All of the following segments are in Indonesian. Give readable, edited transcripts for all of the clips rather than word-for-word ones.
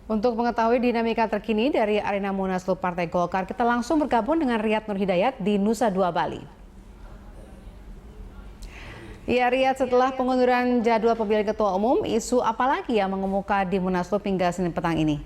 Untuk mengetahui dinamika terkini dari arena Munaslup Partai Golkar, kita langsung bergabung dengan Riyad Nurhidayat di Nusa Dua Bali. Ya, Riyad, setelah pengunduran jadwal pemilihan Ketua Umum, isu apa lagi yang mengemuka di Munaslup hingga Senin petang ini?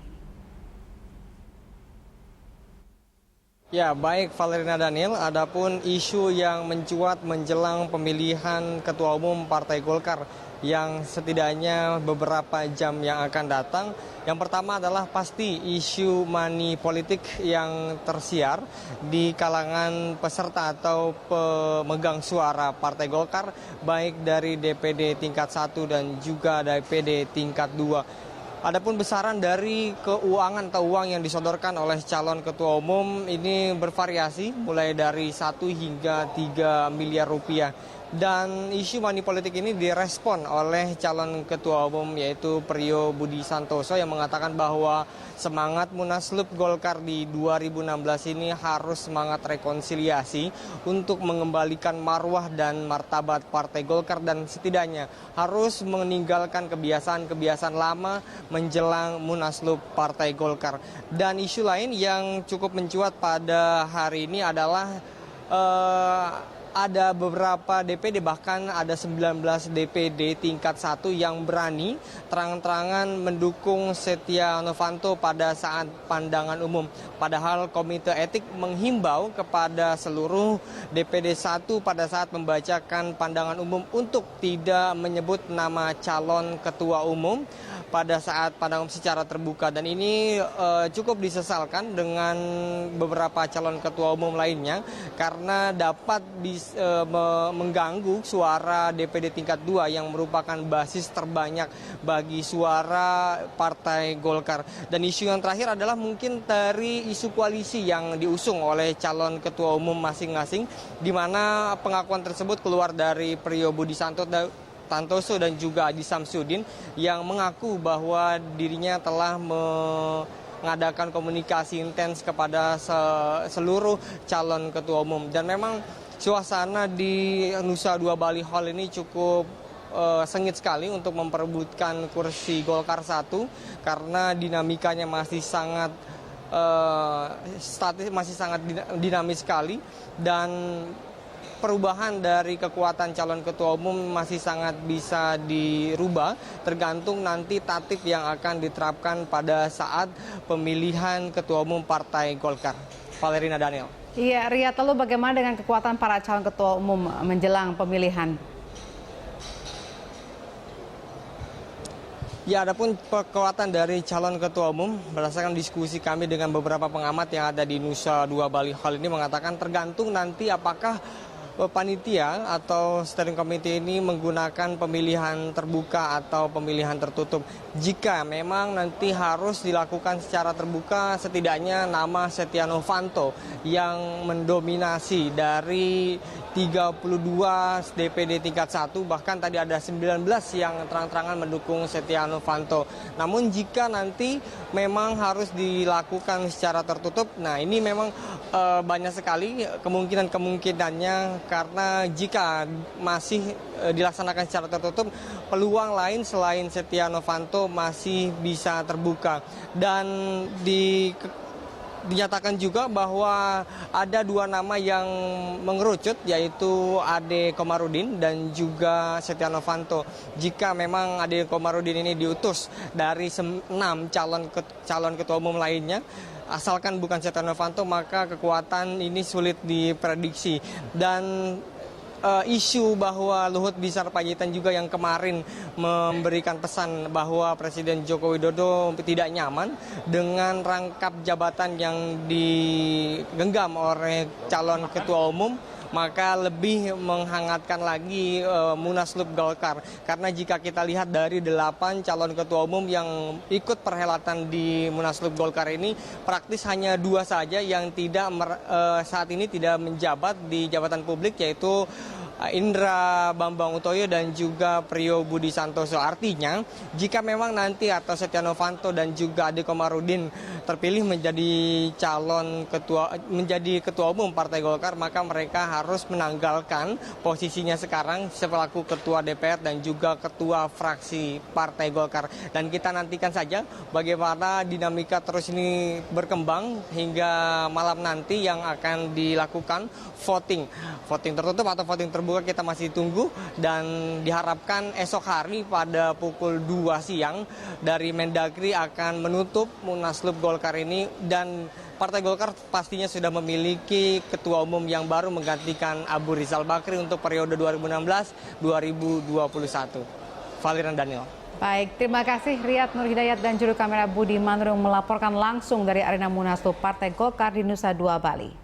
Ya, baik Valerina Daniel, adapun isu yang mencuat menjelang pemilihan Ketua Umum Partai Golkar yang setidaknya beberapa jam yang akan datang. Yang pertama adalah pasti isu money politik yang tersiar di kalangan peserta atau pemegang suara Partai Golkar, baik dari DPD tingkat 1 dan juga DPD tingkat 2. Adapun besaran dari keuangan atau uang yang disodorkan oleh calon ketua umum ini bervariasi mulai dari 1 hingga 3 miliar rupiah. Dan isu money politik ini direspon oleh calon ketua umum yaitu Priyo Budi Santoso yang mengatakan bahwa semangat Munaslup Golkar di 2016 ini harus semangat rekonsiliasi untuk mengembalikan marwah dan martabat Partai Golkar dan setidaknya harus meninggalkan kebiasaan-kebiasaan lama menjelang Munaslup Partai Golkar. Dan isu lain yang cukup mencuat pada hari ini adalah ada beberapa DPD, bahkan ada 19 DPD tingkat 1 yang berani terang-terangan mendukung Setia Novanto pada saat pandangan umum. Padahal Komite Etik menghimbau kepada seluruh DPD 1 pada saat membacakan pandangan umum untuk tidak menyebut nama calon ketua umum pada saat pandangan secara terbuka. Dan ini cukup disesalkan dengan beberapa calon ketua umum lainnya karena dapat mengganggu suara DPD tingkat 2 yang merupakan basis terbanyak bagi suara Partai Golkar. Dan isu yang terakhir adalah mungkin dari isu koalisi yang diusung oleh calon ketua umum masing-masing, di mana pengakuan tersebut keluar dari Priyo Budi Santoso dan juga Adi Samsudin yang mengaku bahwa dirinya telah mengadakan komunikasi intens kepada seluruh calon ketua umum. Dan memang suasana di Nusa Dua Bali Hall ini cukup sengit sekali untuk memperebutkan kursi Golkar 1 karena dinamikanya masih sangat dinamis sekali, dan perubahan dari kekuatan calon ketua umum masih sangat bisa dirubah tergantung nanti tatip yang akan diterapkan pada saat pemilihan ketua umum Partai Golkar. Valerina Daniel. Iya, Riyad, lalu bagaimana dengan kekuatan para calon ketua umum menjelang pemilihan? Ya, adapun kekuatan dari calon ketua umum berdasarkan diskusi kami dengan beberapa pengamat yang ada di Nusa Dua Bali Hall ini mengatakan tergantung nanti apakah panitia atau steering committee ini menggunakan pemilihan terbuka atau pemilihan tertutup. Jika memang nanti harus dilakukan secara terbuka, setidaknya nama Setia Novanto yang mendominasi dari 32 DPD tingkat 1, bahkan tadi ada 19 yang terang-terangan mendukung Setia Novanto. Namun jika nanti memang harus dilakukan secara tertutup, nah ini memang banyak sekali kemungkinannya, karena jika masih dilaksanakan secara tertutup, peluang lain selain Setia Novanto masih bisa terbuka. Dan dinyatakan juga bahwa ada 2 nama yang mengerucut, yaitu Ade Komarudin dan juga Setia Novanto. Jika memang Ade Komarudin ini diutus dari 6 calon ketua umum lainnya, asalkan bukan Setia Novanto, maka kekuatan ini sulit diprediksi. Dan isu bahwa Luhut Binsar Panjaitan juga yang kemarin memberikan pesan bahwa Presiden Joko Widodo tidak nyaman dengan rangkap jabatan yang digenggam oleh calon ketua umum, maka lebih menghangatkan lagi Munaslup Golkar. Karena jika kita lihat dari 8 calon ketua umum yang ikut perhelatan di Munaslup Golkar ini, praktis hanya 2 saja yang saat ini tidak menjabat di jabatan publik, yaitu Indra Bambang Utoyo dan juga Priyo Budi Santoso. Artinya jika memang nanti atau Setia Novanto dan juga Ade Komarudin terpilih menjadi ketua umum Partai Golkar, maka mereka harus menanggalkan posisinya sekarang selaku ketua DPR dan juga ketua fraksi Partai Golkar. Dan kita nantikan saja bagaimana dinamika terus ini berkembang hingga malam nanti yang akan dilakukan voting tertutup atau voting terbuka kita masih tunggu, dan diharapkan esok hari pada pukul 2 siang dari Mendagri akan menutup Munaslup Golkar ini, dan Partai Golkar pastinya sudah memiliki ketua umum yang baru menggantikan Abu Rizal Bakri untuk periode 2016-2021. Valiran Daniel. Baik, terima kasih Riyad Nur Hidayat dan juru kamera Budi Manurung melaporkan langsung dari Arena Munaslup Partai Golkar di Nusa Dua, Bali.